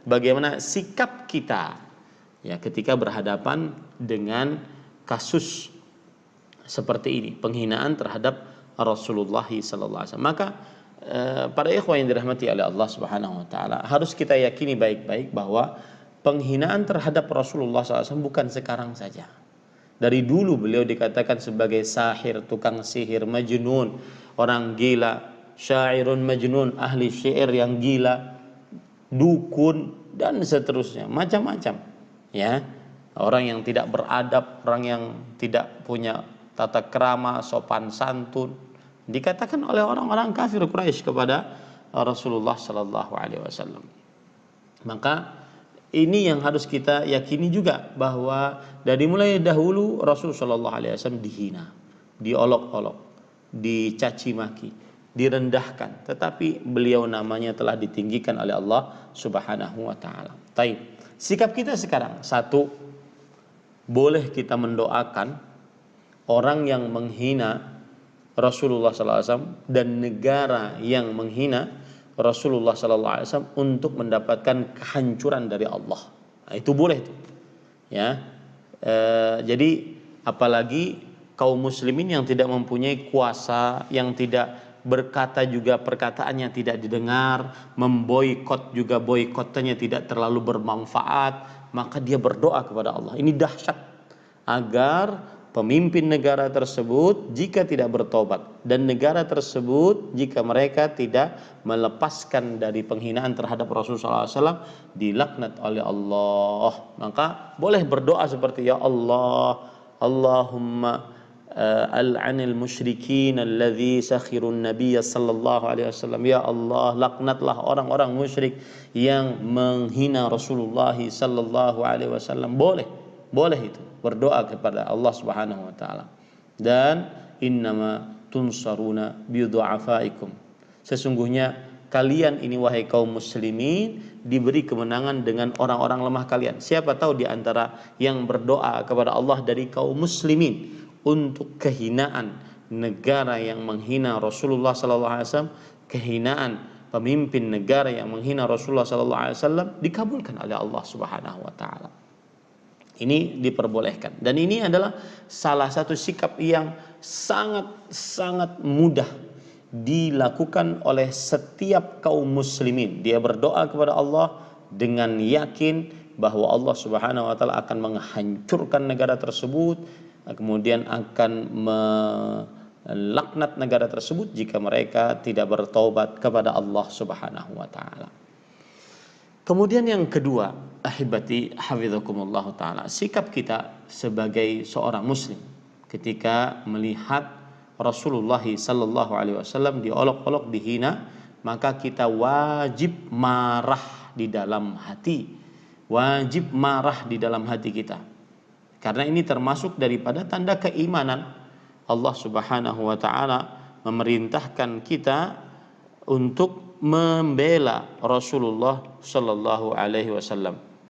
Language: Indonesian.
bagaimana sikap kita ya ketika berhadapan dengan kasus seperti ini, penghinaan terhadap Rasulullah sallallahu alaihi wasallam. Maka para ikhwan yang dirahmati oleh Allah Subhanahu wa taala, harus kita yakini baik-baik bahwa penghinaan terhadap Rasulullah SAW bukan sekarang saja. Dari dulu beliau dikatakan sebagai sahir, tukang sihir, majnun, orang gila, syairun majnun, ahli syair yang gila, dukun dan seterusnya, macam-macam. Ya, orang yang tidak beradab, orang yang tidak punya tata krama, sopan santun, dikatakan oleh orang-orang kafir Quraisy kepada Rasulullah sallallahu alaihi wasallam. Maka ini yang harus kita yakini juga, bahwa dari mulai dahulu Rasul sallallahu alaihi wasallam dihina, diolok-olok, dicaci maki, direndahkan, tetapi beliau namanya telah ditinggikan oleh Allah Subhanahu wa taala. Taib. Sikap kita sekarang, satu, boleh kita mendoakan orang yang menghina Rasulullah sallallahu alaihi wasallam dan negara yang menghina Rasulullah sallallahu alaihi wasallam untuk mendapatkan kehancuran dari Allah. Nah, itu boleh tuh. Ya. Jadi apalagi kaum muslimin yang tidak mempunyai kuasa, yang tidak berkata juga perkataannya tidak didengar, memboikot juga boikotnya tidak terlalu bermanfaat, maka dia berdoa kepada Allah. Ini dahsyat, agar pemimpin negara tersebut jika tidak bertobat, dan negara tersebut jika mereka tidak melepaskan dari penghinaan terhadap Rasulullah SAW, dilaknat oleh Allah. Maka boleh berdoa seperti, ya Allah, Allahumma al'anil musyrikin alladhi sakhirun nabiyya sallallahu alaihi wasallam. Ya Allah, laknatlah orang-orang musyrik yang menghina Rasulullah sallallahu alaihi wasallam. Boleh itu berdoa kepada Allah Subhanahu wa taala. Dan innama tunsaruna bidu'afaikum, sesungguhnya kalian ini wahai kaum muslimin diberi kemenangan dengan orang-orang lemah kalian. Siapa tahu di antara yang berdoa kepada Allah dari kaum muslimin untuk kehinaan negara yang menghina Rasulullah sallallahu alaihi wasallam, kehinaan pemimpin negara yang menghina Rasulullah sallallahu alaihi wasallam, dikabulkan oleh Allah Subhanahu wa taala. Ini diperbolehkan, dan ini adalah salah satu sikap yang sangat mudah dilakukan oleh setiap kaum muslimin. Dia berdoa kepada Allah dengan yakin bahwa Allah Subhanahu wa taala akan menghancurkan negara tersebut, kemudian akan melaknat negara tersebut jika mereka tidak bertaubat kepada Allah Subhanahu wa taala. Kemudian yang kedua, ahibati hafizakumullah taala, sikap kita sebagai seorang muslim ketika melihat Rasulullah sallallahu alaihi wasallam diolok-olok, dihina, maka kita wajib marah di dalam hati. Wajib marah di dalam hati kita. Karena ini termasuk daripada tanda keimanan. Allah Subhanahu wa taala memerintahkan kita untuk membela Rasulullah sallallahu alaihi wasallam.